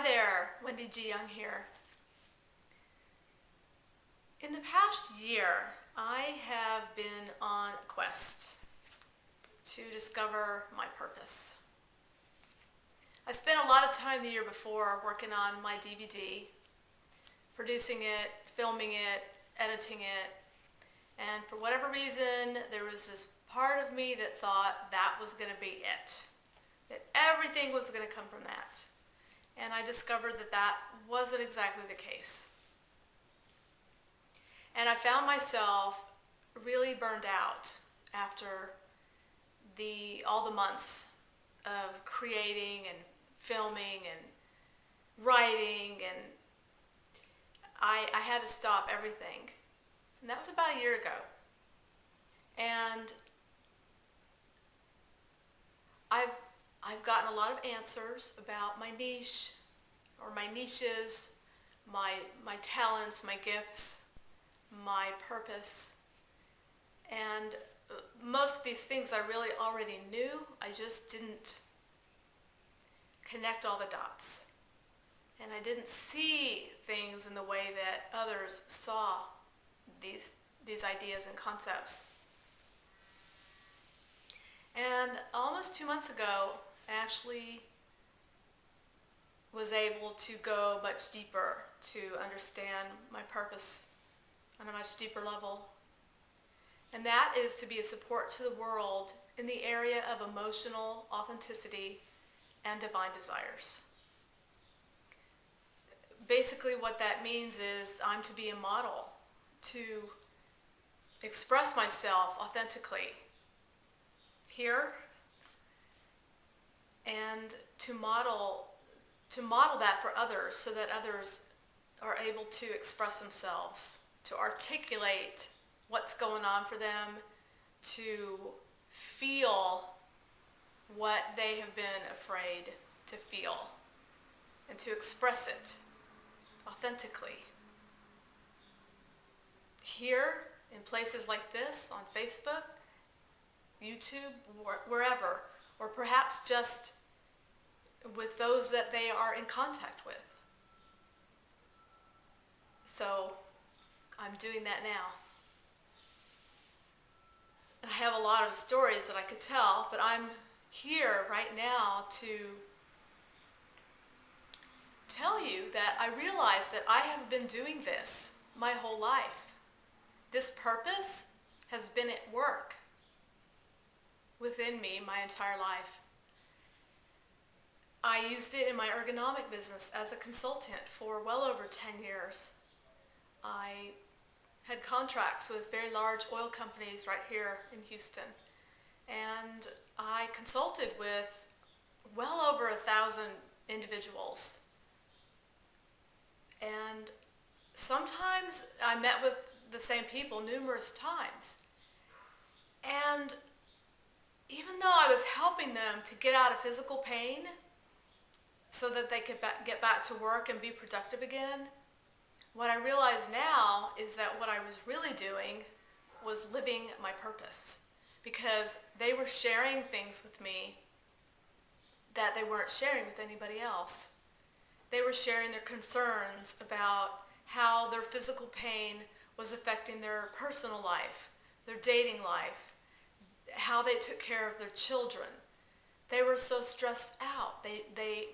Hi there, Wendy G. Young here. In the past year, I have been on a quest to discover my purpose. I spent a lot of time the year before working on my DVD, producing it, filming it, editing it, and for whatever reason, there was this part of me that thought that was going to be it, that everything was going to come from that. And I discovered that that wasn't exactly the case. And I found myself really burned out after all the months of creating and filming and writing, and I had to stop everything. And that was about a year ago. And I've gotten a lot of answers about my niche, or my niches, my talents, my gifts, my purpose. And most of these things I really already knew. I just didn't connect all the dots. And I didn't see things in the way that others saw these ideas and concepts. And almost 2 months ago, I actually was able to go much deeper to understand my purpose on a much deeper level. And that is to be a support to the world in the area of emotional authenticity and divine desires. Basically what that means is I'm to be a model, to express myself authentically here, and to model that for others so that others are able to express themselves, to articulate what's going on for them, to feel what they have been afraid to feel, and to express it authentically. Here, in places like this, on Facebook, YouTube, wherever, or perhaps just with those that they are in contact with. So I'm doing that now. I have a lot of stories that I could tell, but I'm here right now to tell you that I realize that I have been doing this my whole life. This purpose has been at work within me my entire life. I used it in my ergonomic business as a consultant for well over 10 years. I had contracts with very large oil companies right here in Houston, and I consulted with well over 1,000 individuals. And sometimes I met with the same people numerous times. And even though I was helping them to get out of physical pain so that they could get back to work and be productive again, what I realize now is that what I was really doing was living my purpose, because they were sharing things with me that they weren't sharing with anybody else. They were sharing their concerns about how their physical pain was affecting their personal life, their dating life, how they took care of their children. They were so stressed out. They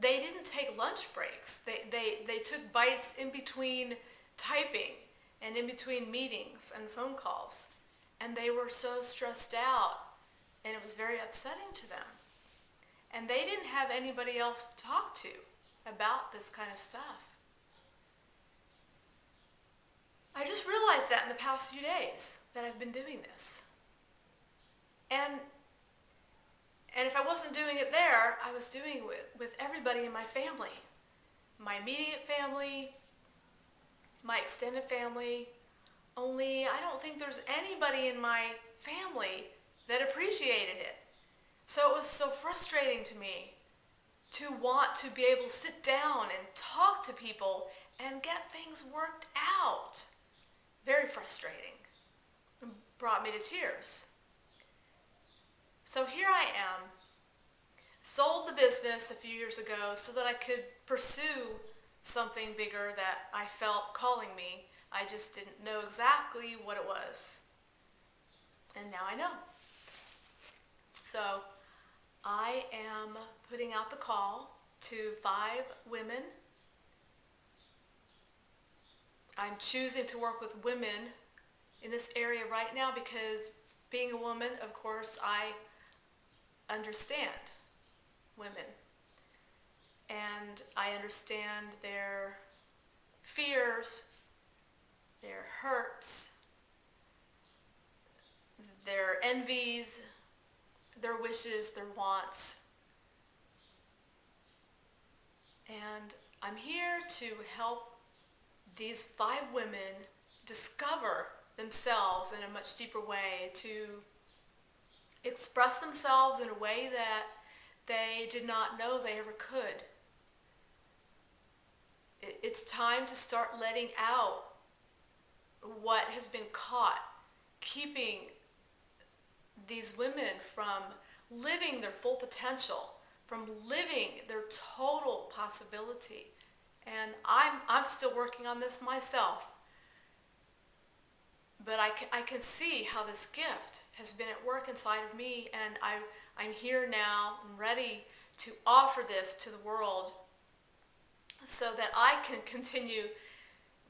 didn't take lunch breaks. They took bites in between typing and in between meetings and phone calls. And they were so stressed out, and it was very upsetting to them. And they didn't have anybody else to talk to about this kind of stuff. I just realized that in the past few days that I've been doing this. And if I wasn't doing it there, I was doing it with everybody in my family. My immediate family, my extended family. Only I don't think there's anybody in my family that appreciated it. So it was so frustrating to me to want to be able to sit down and talk to people and get things worked out. Very frustrating. It brought me to tears. So here I am, sold the business a few years ago so that I could pursue something bigger that I felt calling me. I just didn't know exactly what it was. And now I know. So I am putting out the call to 5 women. I'm choosing to work with women in this area right now because being a woman, of course, I understand women. And I understand their fears, their hurts, their envies, their wishes, their wants. And I'm here to help these 5 women discover themselves in a much deeper way, to express themselves in a way that they did not know they ever could. It's time to start letting out what has been caught, keeping these women from living their full potential, from living their total possibility. And I'm still working on this myself. But I can see how this gift has been at work inside of me, and I'm here now and ready to offer this to the world so that I can continue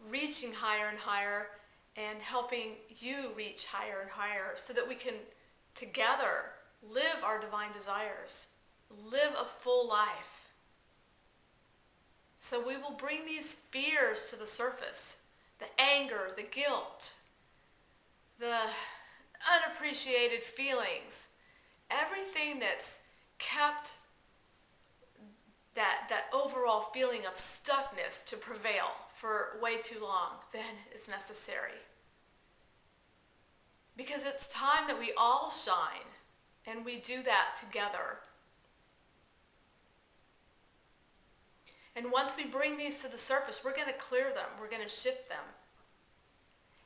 reaching higher and higher and helping you reach higher and higher so that we can together live our divine desires, live a full life. So we will bring these fears to the surface, the anger, the guilt, the unappreciated feelings, everything that's kept that overall feeling of stuckness to prevail for way too long, then it's necessary. Because it's time that we all shine, and we do that together. And once we bring these to the surface, we're going to clear them, we're going to shift them.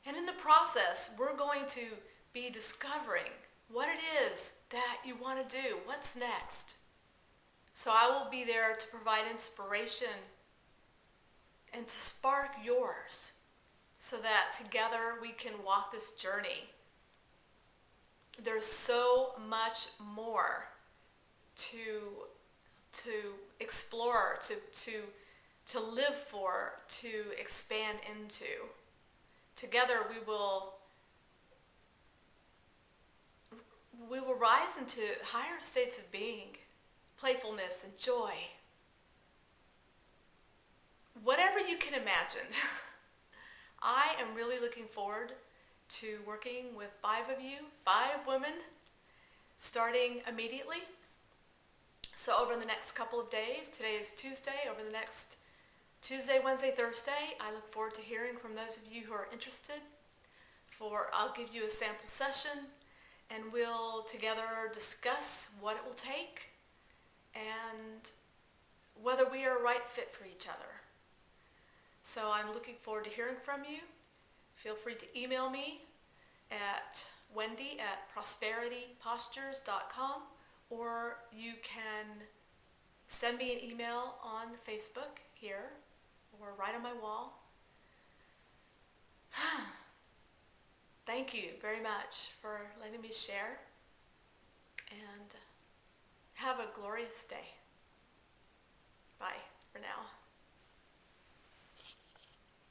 And in the process, we're going to be discovering what it is that you want to do, what's next. So I will be there to provide inspiration and to spark yours so that together we can walk this journey. There's so much more to explore, to live for, to expand into. Together we will rise into higher states of being, playfulness and joy. Whatever you can imagine. I am really looking forward to working with 5 of you, 5 women, starting immediately. So over the next couple of days, today is Tuesday, over the next Tuesday, Wednesday, Thursday, I look forward to hearing from those of you who are interested. I'll give you a sample session, and we'll together discuss what it will take and whether we are a right fit for each other. So I'm looking forward to hearing from you. Feel free to email me at wendy@prosperitypostures.com, or you can send me an email on Facebook here or right on my wall. Thank you very much for letting me share, and have a glorious day.